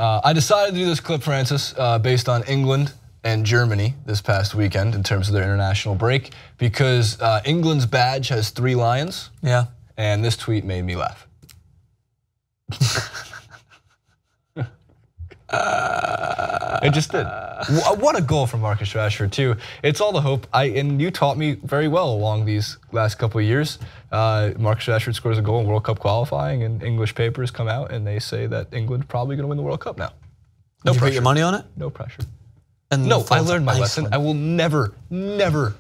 I decided to do this clip, Francis, based on England and Germany this past weekend in terms of their international break, because England's badge has 3 lions. Yeah. And this tweet made me laugh. It just did. What a goal from Marcus Rashford too. It's all the hope. And you taught me very well along these last couple of years. Marcus Rashford scores a goal in World Cup qualifying, and English papers come out and they say that England's probably going to win the World Cup now. No pressure. Did you put your money on it? No pressure. And no, I learned my lesson. I will never, never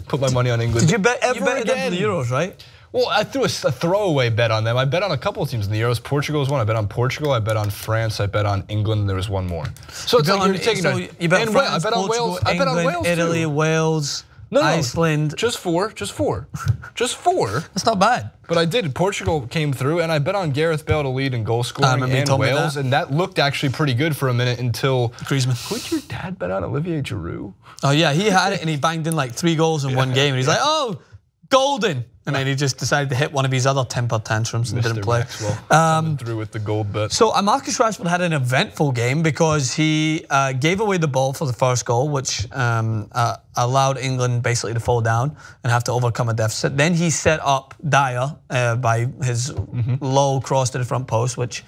put my money on England. Did you bet ever again? Again? The Euros, right? Well, I threw a throwaway bet on them. I bet on a couple of teams in the Euros. Portugal was one. I bet on Portugal. I bet on France. I bet on England. And there was one more. So it's like you're taking you bet on France, I bet on Portugal, Wales. I bet on Wales Italy, too. Wales, Iceland. Just four. Just four. That's not bad. But I did. Portugal came through, and I bet on Gareth Bale to lead in goal scoring and Wales, and that looked actually pretty good for a minute until Griezmann. Who'd your dad bet on? Olivier Giroud? Oh yeah, he had it, and he banged in like 3 goals in one game, and he's like, oh, golden. And then he just decided to hit one of his other temper tantrums and didn't play. Maxwell coming through with the gold bet. So Marcus Rashford had an eventful game because he gave away the ball for the first goal, which allowed England basically to fall down and have to overcome a deficit. Then he set up Dyer by his low cross to the front post, which,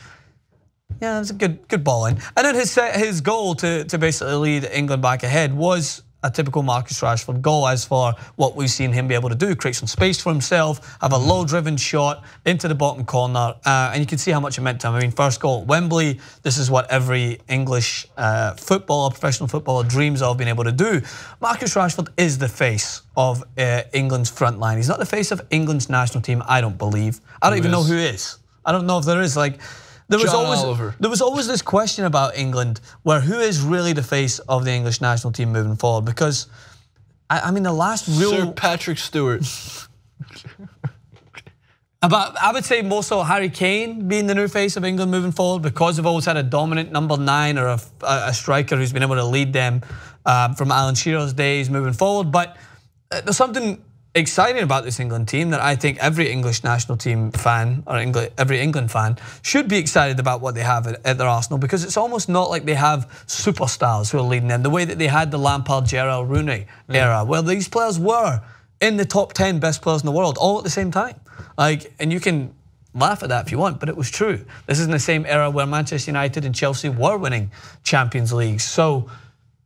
yeah, it was a good ball in. And then his goal to basically lead England back ahead was a typical Marcus Rashford goal as for what we've seen him be able to do. Create some space for himself, have a low-driven shot into the bottom corner, and you can see how much it meant to him. I mean, first goal at Wembley, this is what every English footballer, professional footballer dreams of being able to do. Marcus Rashford is the face of England's front line. He's not the face of England's national team, I don't believe. I don't even know who is. I don't know if there is. Like, there was always this question about England, where who is really the face of the English national team moving forward? Because, I mean, the last real... Sir Patrick Stewart. I would say more so Harry Kane being the new face of England moving forward, because they've always had a dominant number 9 or a striker who's been able to lead them from Alan Shearer's days moving forward. But there's something exciting about this England team that I think every English national team fan or every England fan should be excited about what they have at their arsenal, because it's almost not like they have superstars who are leading them the way that they had the Lampard, Gerrard, Rooney era, where these players were in the top 10 best players in the world all at the same time. Like, and you can laugh at that if you want, but it was true. This is in the same era where Manchester United and Chelsea were winning Champions Leagues. So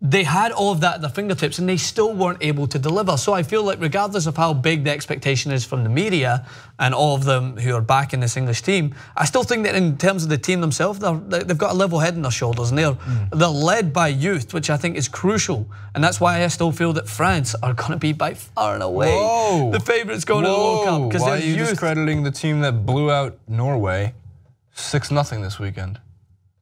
they had all of that at their fingertips and they still weren't able to deliver. So I feel like regardless of how big the expectation is from the media and all of them who are backing this English team, I still think that in terms of the team themselves, they've got a level head on their shoulders, and they're led by youth, which I think is crucial. And that's why I still feel that France are going to be by far and away the favourites going to the World Cup. Because why are you discrediting the team that blew out Norway 6-0 this weekend?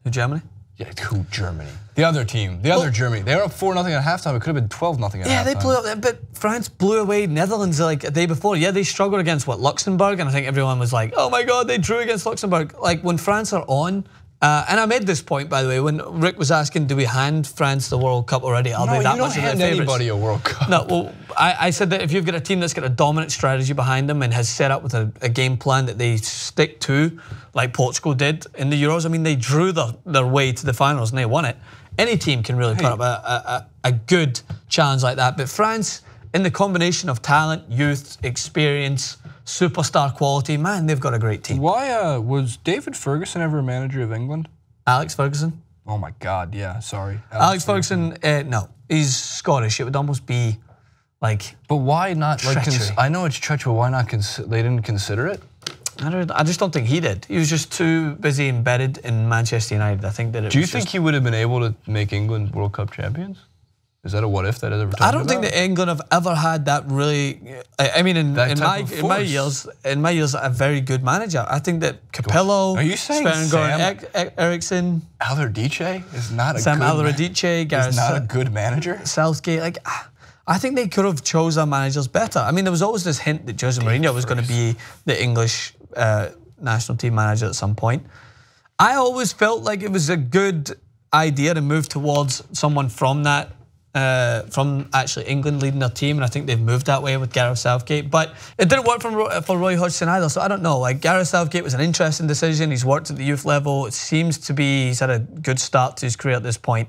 Who, Germany? Yeah, who, Germany? The other team, the other Germany. They were up 4-0 at halftime. It could have been 12-0 at halftime. Yeah, they blew up, but France blew away Netherlands like a day before. Yeah, they struggled against, what, Luxembourg? And I think everyone was like, oh my God, they drew against Luxembourg. Like, when France are on, and I made this point, by the way, when Rick was asking, do we hand France the World Cup already? Are they that much of their favourites? No, you don't hand anybody a World Cup. No, well, I said that if you've got a team that's got a dominant strategy behind them and has set up with a game plan that they stick to, like Portugal did in the Euros, I mean, they drew their way to the finals and they won it. Any team can really put up a good challenge like that. But France, in the combination of talent, youth, experience, superstar quality, man, they've got a great team. Why was David Ferguson ever a manager of England? Alex Ferguson? Oh my God, yeah, sorry. Alex Ferguson, no, he's Scottish. It would almost be like, but why not? treachery. Like, I know it's treachery, but why not? They didn't consider it. I just don't think he did. He was just too busy embedded in Manchester United. I think that it. Do you think he would have been able to make England World Cup champions? Is that a what if that has ever talked about? I don't think that England have ever had that really. I mean, in my years, a very good manager. I think that Capello, are you saying Sam Eriksson, Allardyce is not a Sam good Allardyce, Gareth is not a good manager? Southgate, like. I think they could have chose their managers better. I mean, there was always this hint that Jose Mourinho was going to be the English national team manager at some point. I always felt like it was a good idea to move towards someone from that from actually England leading their team, and I think they've moved that way with Gareth Southgate. But it didn't work for Roy Hodgson either, so I don't know. Like, Gareth Southgate was an interesting decision. He's worked at the youth level. It seems to be he's had a good start to his career at this point.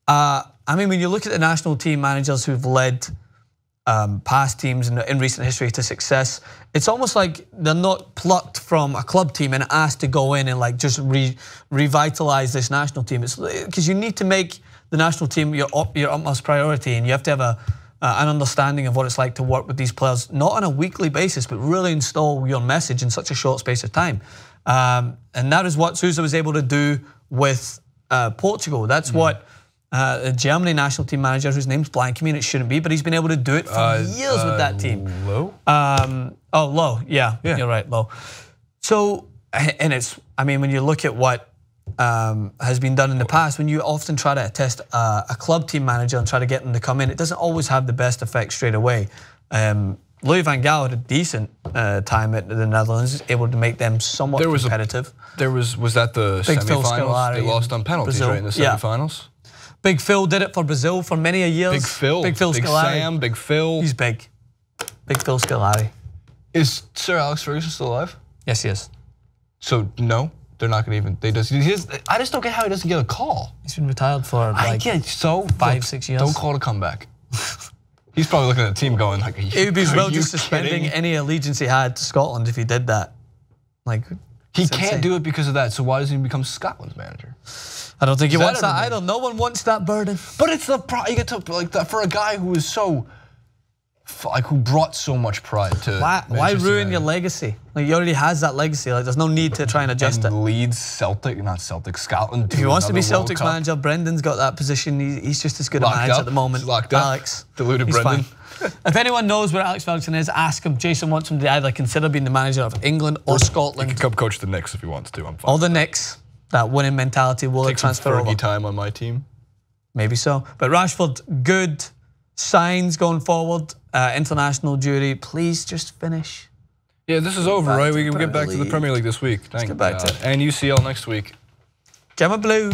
I mean, when you look at the national team managers who've led past teams in recent history to success, it's almost like they're not plucked from a club team and asked to go in and like just revitalize this national team. It's because you need to make the national team your utmost priority, and you have to have an understanding of what it's like to work with these players, not on a weekly basis, but really install your message in such a short space of time. And that is what Sousa was able to do with Portugal. That's what a Germany national team manager, whose name's blanking me, and it shouldn't be, but he's been able to do it for years with that team. Low? Low, yeah, you're right, Low. So, and it's, I mean, when you look at what has been done in the past, when you often try to test a club team manager and try to get them to come in, it doesn't always have the best effect straight away. Louis van Gaal had a decent time at the Netherlands, able to make them somewhat competitive. Was that the semi-finals? They lost on penalties, right, in the semi-finals? Big Phil did it for Brazil for many a years. Big Phil, Big Sam, Big Phil. He's big. Big Phil Scolari. Is Sir Alex Ferguson still alive? Yes, he is. So no, they're not going to even. I just don't get how he doesn't get a call. He's been retired for like 5-6 years. Don't call it a comeback. He's probably looking at the team going like, it would be as well just suspending any allegiance he had to Scotland if he did that. Like, he can't do it because of that. So why doesn't he become Scotland's manager? I don't think he wants that either. No one wants that burden. But it's the you get to like that for a guy who is so who brought so much pride to. Why ruin your legacy? Like, he already has that legacy. Like, there's no need to try and adjust it. Leads Scotland. If he wants to be Celtic's manager, Brendan's got that position. He's just as good a manager at the moment. Locked up. Alex, deluded Brendan. If anyone knows where Alex Ferguson is, ask him. Jason wants him to either consider being the manager of England or Scotland. He can come coach the Knicks if he wants to. I'm fine. All the Knicks. That winning mentality will transfer over. Take some Fergie time on my team. Maybe so. But Rashford, good signs going forward. International duty, please just finish. Yeah, this is over, right? We can get back to the Premier League this week. Let's get back to it. And UCL next week. Gemma Blue.